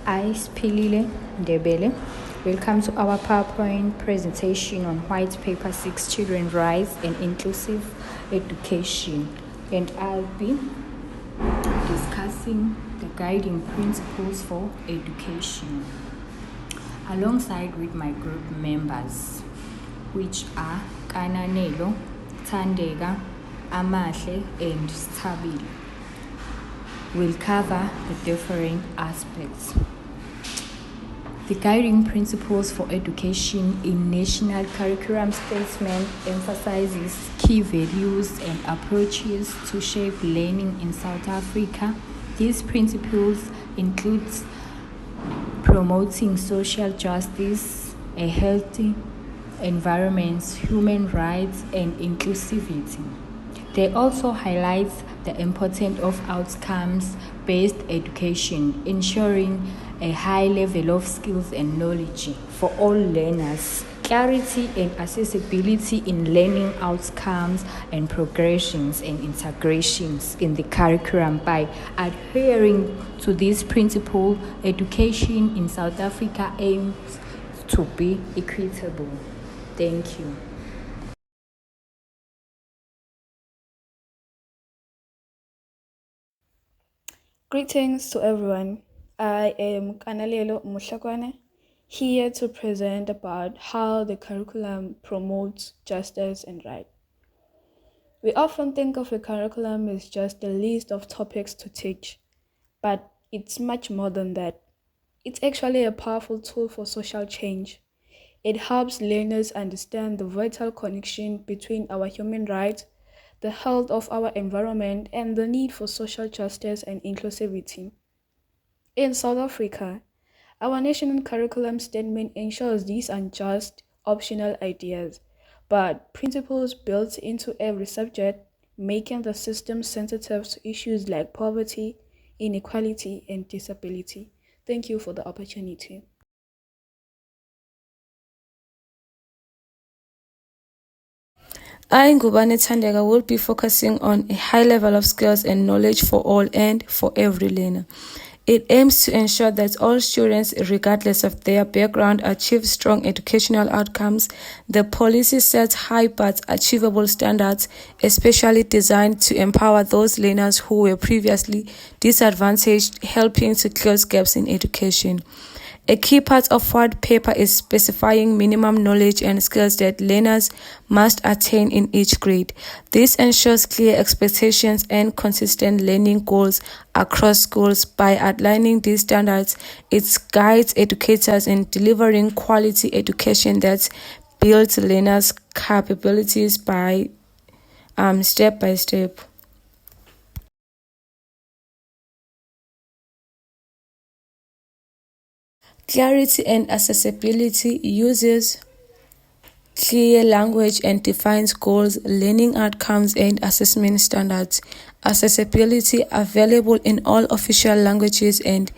I, Spilile Ndebele, welcome to our PowerPoint presentation on White Paper 6 Children's Rights and Inclusive Education. And I'll be discussing the guiding principles for education alongside with my group members, which are Kananelo, Tandega, Amahle, and Stabile. We'll cover the different aspects. The guiding principles for education in National Curriculum Statement emphasizes key values and approaches to shape learning in South Africa. These principles include promoting social justice, a healthy environment, human rights, and inclusivity. They also highlight the importance of outcomes-based education, ensuring a high level of skills and knowledge for all learners, clarity and accessibility in learning outcomes and progressions and integrations in the curriculum. By adhering to this principle, education in South Africa aims to be equitable. Thank you. Greetings to everyone. I am Kanalelo Mushakwane, here to present about how the curriculum promotes justice and right. We often think of a curriculum as just a list of topics to teach, but it's much more than that. It's actually a powerful tool for social change. It helps learners understand the vital connection between our human rights, the health of our environment, and the need for social justice and inclusivity. In South Africa, our national curriculum statement ensures these aren't just optional ideas, but principles built into every subject, making the system sensitive to issues like poverty, inequality, and disability. Thank you for the opportunity. I, Ngubane Tandega, will be focusing on a high level of skills and knowledge for all and for every learner. It aims to ensure that all students, regardless of their background, achieve strong educational outcomes. The policy sets high but achievable standards, especially designed to empower those learners who were previously disadvantaged, helping to close gaps in education. A key part of White Paper is specifying minimum knowledge and skills that learners must attain in each grade. This ensures clear expectations and consistent learning goals across schools. By outlining these standards, it guides educators in delivering quality education that builds learners' capabilities by step by step. Clarity and accessibility uses clear language and defines goals, learning outcomes, and assessment standards. Accessibility available in all official languages and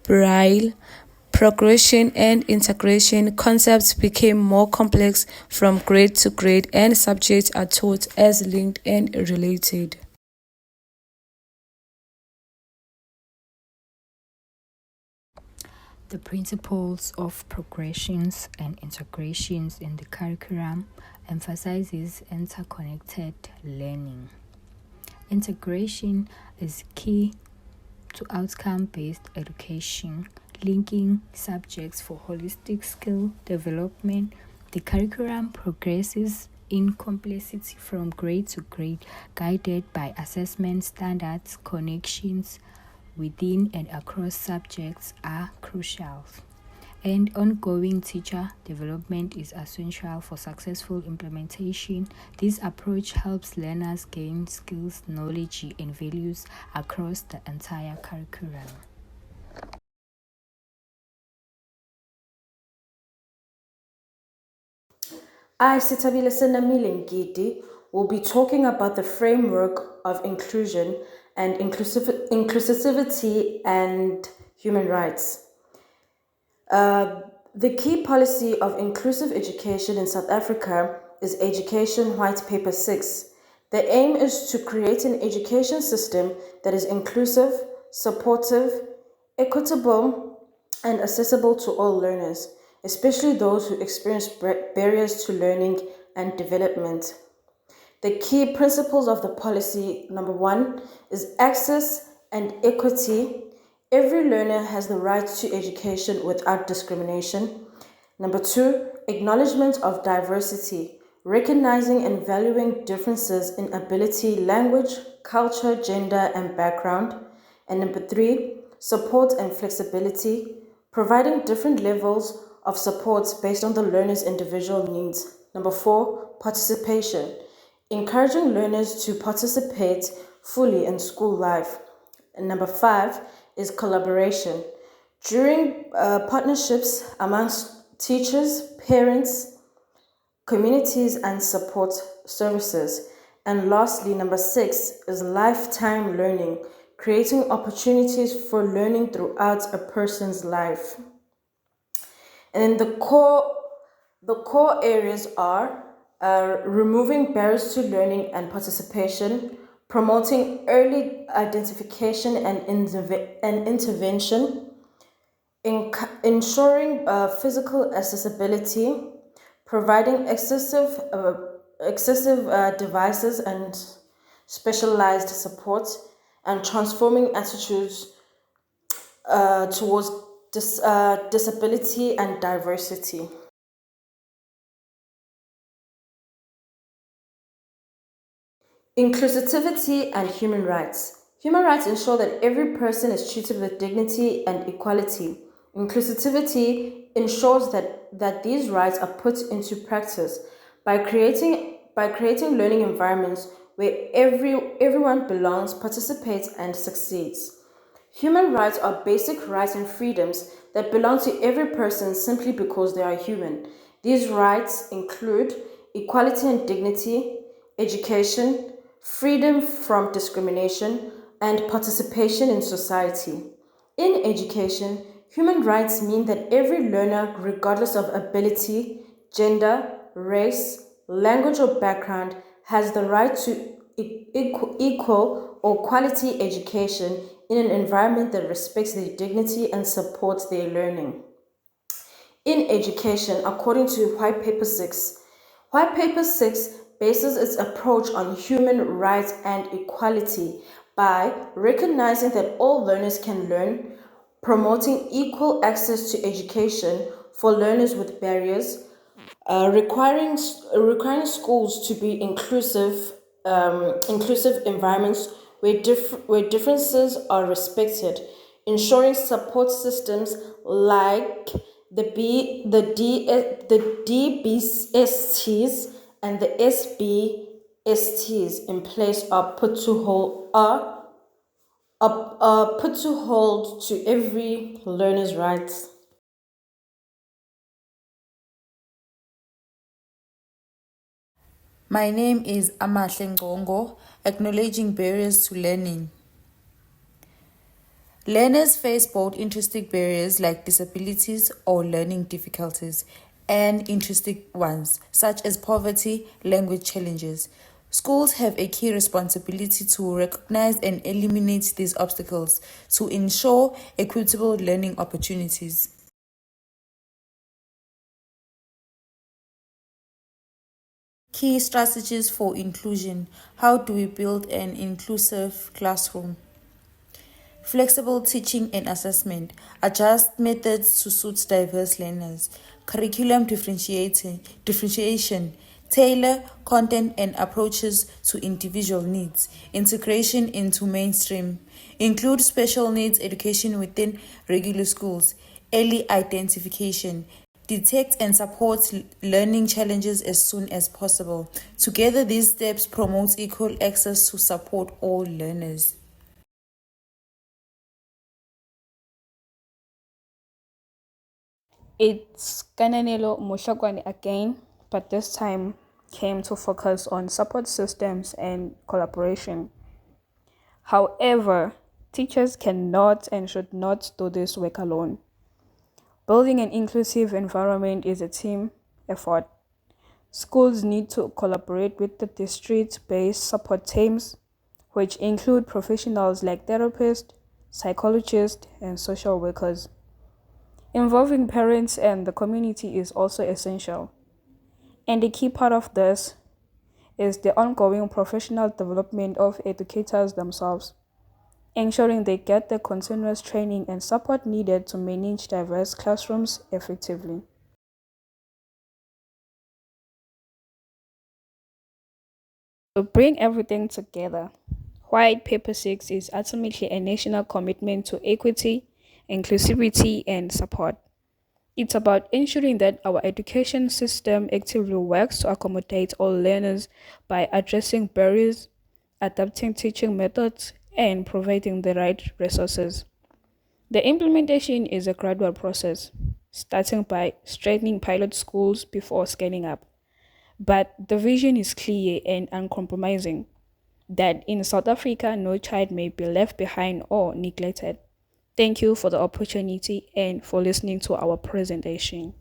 Braille. Progression and integration concepts became more complex from grade to grade, and subjects are taught as linked and related. The principles of progressions and integrations in the curriculum emphasizes interconnected learning. Integration is key to outcome-based education, linking subjects for holistic skill development. The curriculum progresses in complexity from grade to grade, guided by assessment standards. Connections within and across subjects are crucial, and ongoing teacher development is essential for successful implementation. This approach helps learners gain skills, knowledge, and values across the entire curriculum. I, Sitabile Senamile Ngidi, will be talking about the framework of inclusion and inclusivity and human rights. The key policy of inclusive education in South Africa is Education White Paper 6. The aim is to create an education system that is inclusive, supportive, equitable, and accessible to all learners, especially those who experience barriers to learning and development. The key principles of the policy, number one, is access and equity. Every learner has the right to education without discrimination. Number two, acknowledgement of diversity, recognizing and valuing differences in ability, language, culture, gender, and background. And number three, support and flexibility, providing different levels of support based on the learner's individual needs. Number four, participation, encouraging learners to participate fully in school life. And number five is collaboration, during partnerships amongst teachers, parents, communities, and support services. And lastly, number six is lifetime learning, creating opportunities for learning throughout a person's life. And the core areas are removing barriers to learning and participation, promoting early identification and intervention, ensuring physical accessibility, providing excessive devices and specialized support, and transforming attitudes towards disability and diversity. Inclusivity and human rights. Human rights ensure that every person is treated with dignity and equality. Inclusivity ensures that these rights are put into practice by creating learning environments where everyone belongs, participates, and succeeds. Human rights are basic rights and freedoms that belong to every person simply because they are human. These rights include equality and dignity, education, freedom from discrimination, and participation in society. In education, human rights mean that every learner, regardless of ability, gender, race, language, or background, has the right to equal or quality education in an environment that respects their dignity and supports their learning. In education, according to White Paper 6, White Paper 6 bases its approach on human rights and equality by recognizing that all learners can learn, promoting equal access to education for learners with barriers, requiring schools to be inclusive environments where differences are respected, ensuring support systems like the DBSTs and the SBSTs in place are put to hold to every learner's rights. My name is Amahle Ngongo, acknowledging barriers to learning. Learners face both intrinsic barriers like disabilities or learning difficulties and intrinsic ones such as poverty, language challenges. Schools have a key responsibility to recognize and eliminate these obstacles to ensure equitable learning opportunities. Key strategies for inclusion. How do we build an inclusive classroom? Flexible teaching and assessment. Adjust methods to suit diverse learners. Curriculum differentiation. Tailor content and approaches to individual needs. Integration into mainstream. Include special needs education within regular schools. Early identification. Detect and support learning challenges as soon as possible. Together, these steps promote equal access to support all learners. It's Kananelo Mushakwani again, but this time came to focus on support systems and collaboration. However, teachers cannot and should not do this work alone. Building an inclusive environment is a team effort. Schools need to collaborate with the district-based support teams, which include professionals like therapists, psychologists, and social workers. Involving parents and the community is also essential. And a key part of this is the ongoing professional development of educators themselves, ensuring they get the continuous training and support needed to manage diverse classrooms effectively. To bring everything together, White Paper 6 is ultimately a national commitment to equity, inclusivity, and support. It's about ensuring that our education system actively works to accommodate all learners by addressing barriers, adapting teaching methods, and providing the right resources. The implementation is a gradual process, starting by strengthening pilot schools before scaling up. But the vision is clear and uncompromising that in South Africa, no child may be left behind or neglected. Thank you for the opportunity and for listening to our presentation.